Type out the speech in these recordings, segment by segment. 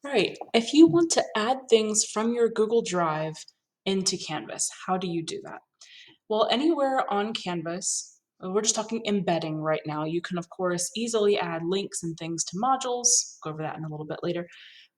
Right. If you want to add things from your Google Drive into Canvas, how do you do that? Well, anywhere on Canvas, we're just talking embedding right now. You can, of course, easily add links and things to modules. Go over that in a little bit later.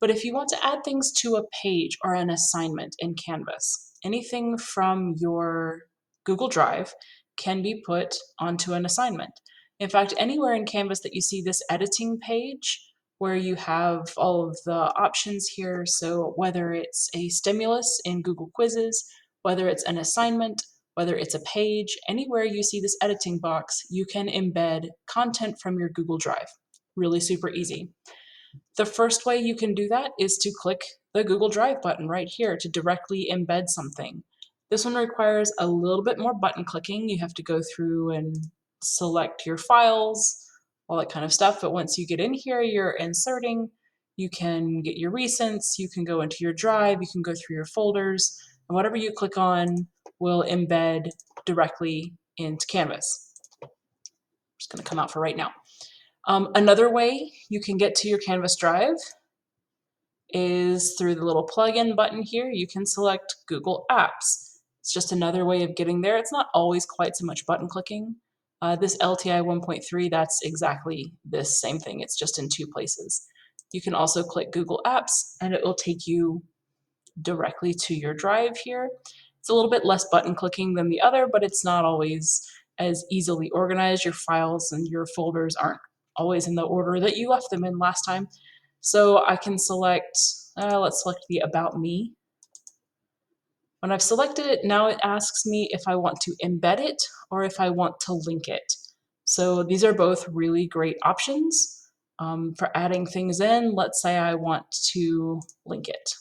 But if you want to add things to a page or an assignment in Canvas, anything from your Google Drive can be put onto an assignment. In fact, anywhere in Canvas that you see this editing page, where you have all of the options here, so whether it's a stimulus in Google Quizzes, whether it's an assignment, whether it's a page, anywhere you see this editing box, you can embed content from your Google Drive. Really super easy. The first way you can do that is to click the Google Drive button right here to directly embed something. This one requires a little bit more button clicking. You have to go through and select your files, all that kind of stuff. But once you get in here, you're inserting, you can get your recents, you can go into your drive, you can go through your folders, and whatever you click on will embed directly into Canvas. I'm just going to come out for right now. Another way you can get to your Canvas Drive is through the little plugin button here. You can select Google Apps. It's just another way of getting there. It's not always quite so much button clicking. This LTI 1.3, that's exactly this same thing. It's just in two places. You can also click Google Apps and it will take you directly to your drive here. It's a little bit less button clicking than the other, but it's not always as easily organized. Your files and your folders aren't always in the order that you left them in last time. So I can select, let's select the About Me. When I've selected it, now it asks me if I want to embed it or if I want to link it. So these are both really great options for adding things in. Let's say I want to link it.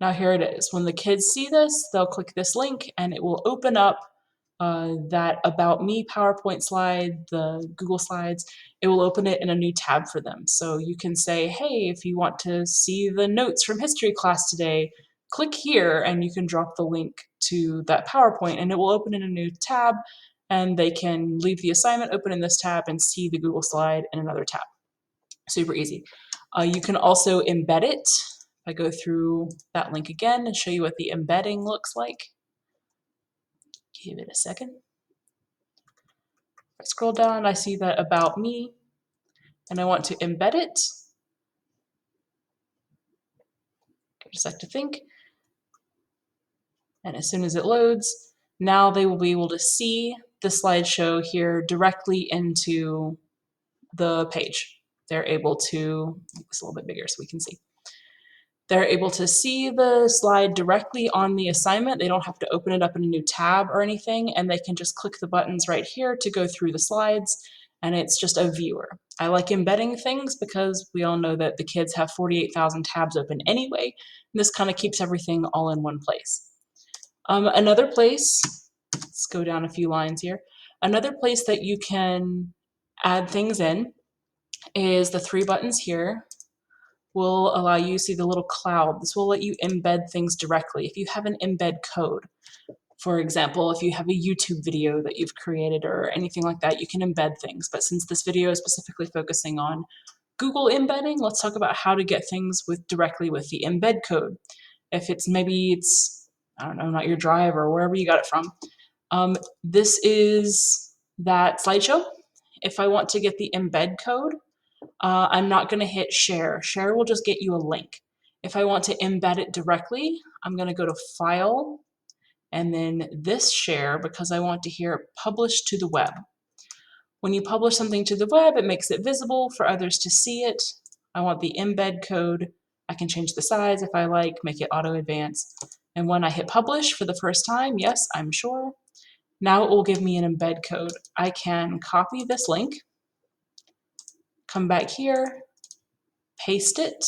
Now here it is. When the kids see this, they'll click this link and it will open up that About Me PowerPoint slide, the Google Slides. It will open it in a new tab for them. So you can say, hey, if you want to see the notes from history class today, click here and you can drop the link to that PowerPoint and it will open in a new tab and they can leave the assignment open in this tab and see the Google slide in another tab. Super easy. You can also embed it. I go through that link again and show you what the embedding looks like. Give it a second. If I scroll down, I see that About Me, and I want to embed it. Give it a sec to think. And as soon as it loads, now they will be able to see the slideshow here directly into the page. They're able to, make this a little bit bigger so we can see. They're able to see the slide directly on the assignment. They don't have to open it up in a new tab or anything, and they can just click the buttons right here to go through the slides, and it's just a viewer. I like embedding things because we all know that the kids have 48,000 tabs open anyway, and this kind of keeps everything all in one place. Another place, let's go down a few lines here. Another place that you can add things in is the three buttons here will allow you to see the little cloud. This will let you embed things directly. If you have an embed code, for example, if you have a YouTube video that you've created or anything like that, you can embed things. But since this video is specifically focusing on Google embedding, let's talk about how to get things directly with the embed code. If maybe it's, I don't know, not your drive or wherever you got it from. This is that slideshow. If I want to get the embed code, I'm not going to hit share. Share will just get you a link. If I want to embed it directly, I'm going to go to File and then this share because I want to hear it published to the web. When you publish something to the web, it makes it visible for others to see it. I want the embed code. I can change the size if I like, make it auto advance. And when I hit publish for the first time, yes, I'm sure, now it will give me an embed code. I can copy this link, come back here, paste it,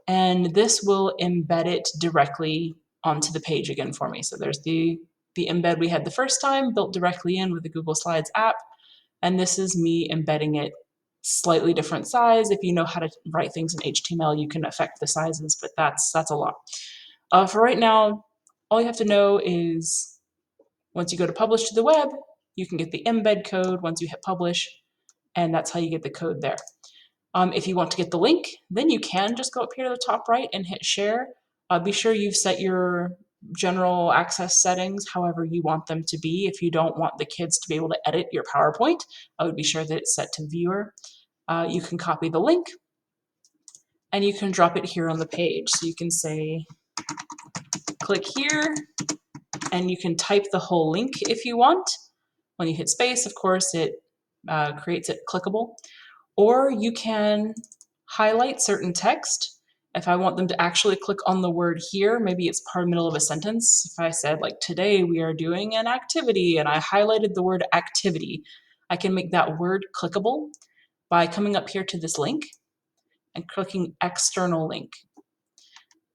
and this will embed it directly onto the page again for me. So there's the embed we had the first time built directly in with the Google Slides app, and this is me embedding it slightly different size. If you know how to write things in HTML, you can affect the sizes, but that's a lot. For right now, all you have to know is once you go to publish to the web, you can get the embed code once you hit publish, and that's how you get the code there. If you want to get the link, then you can just go up here to the top right and hit share. Be sure you've set your general access settings however you want them to be. If you don't want the kids to be able to edit your PowerPoint, I would be sure that it's set to viewer. You can copy the link and you can drop it here on the page. So you can say, click here, and you can type the whole link if you want. When you hit space, of course, it creates it clickable. Or you can highlight certain text. If I want them to actually click on the word here, maybe it's part middle of a sentence. If I said like, today we are doing an activity, and I highlighted the word activity, I can make that word clickable by coming up here to this link and clicking external link.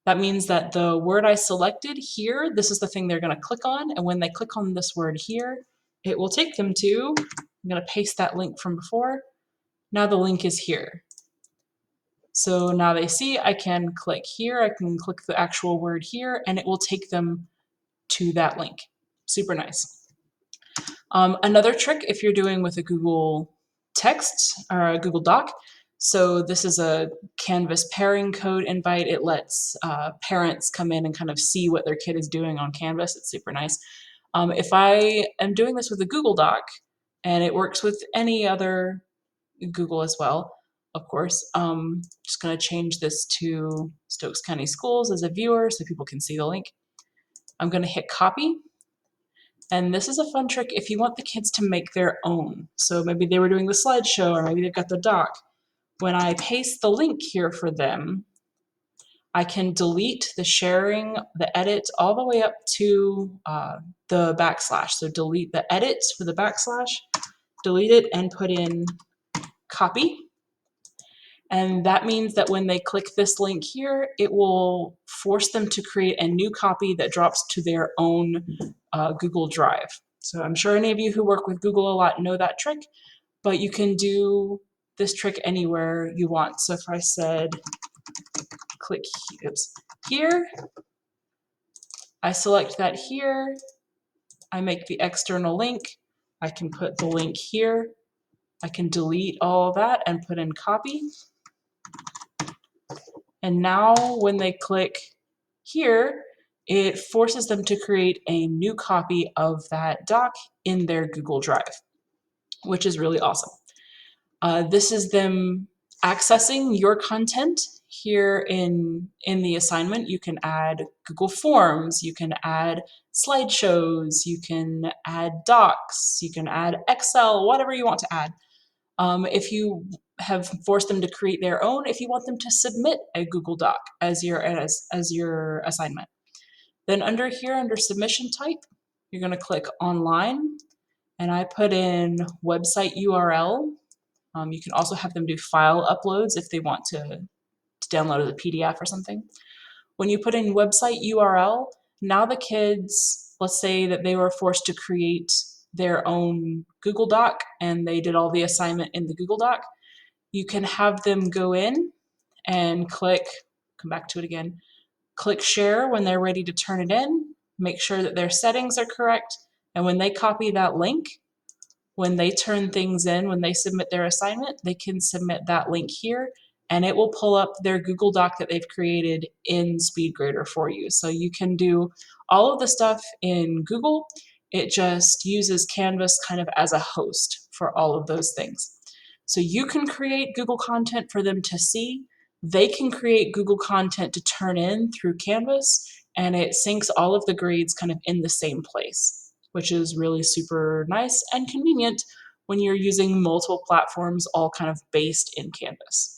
That means that the word I selected here, this is the thing they're going to click on, and when they click on this word here, it will take them to, I'm going to paste that link from before. Now the link is here. So now they see I can click here, I can click the actual word here, and it will take them to that link. Super nice. Another trick if you're doing with a Google text or a Google Doc, so this is a Canvas pairing code invite. It lets parents come in and kind of see what their kid is doing on Canvas. It's super nice. If I am doing this with a Google Doc, and it works with any other Google as well, of course, just going to change this to Stokes County Schools as a viewer so people can see the link. I'm going to hit copy. And this is a fun trick if you want the kids to make their own. So maybe they were doing the slideshow, or maybe they've got the doc. When I paste the link here for them, I can delete the sharing, the edit, all the way up to the backslash. So delete the edit for the backslash, delete it, and put in copy. And that means that when they click this link here, it will force them to create a new copy that drops to their own Google Drive. So I'm sure any of you who work with Google a lot know that trick, but you can do this trick anywhere you want. So if I said click here, I select that here, I make the external link, I can put the link here, I can delete all of that and put in copy. And now when they click here, it forces them to create a new copy of that doc in their Google Drive, which is really awesome. This is them accessing your content here in the assignment. You can add Google Forms, you can add slideshows, you can add docs, you can add Excel, whatever you want to add. If you have forced them to create their own, if you want them to submit a Google Doc as your assignment. Then under here, under submission type, you're going to click online, and I put in website URL. You can also have them do file uploads if they want to download as a PDF or something. When you put in website URL, now the kids, let's say that they were forced to create their own Google Doc and they did all the assignment in the Google Doc, you can have them go in and click, come back to it again, click share when they're ready to turn it in, make sure that their settings are correct, and when they copy that link, when they turn things in, when they submit their assignment, they can submit that link here and it will pull up their Google Doc that they've created in SpeedGrader for you. So you can do all of the stuff in Google. It just uses Canvas kind of as a host for all of those things. So you can create Google content for them to see. They can create Google content to turn in through Canvas, and it syncs all of the grades kind of in the same place, which is really super nice and convenient when you're using multiple platforms all kind of based in Canvas.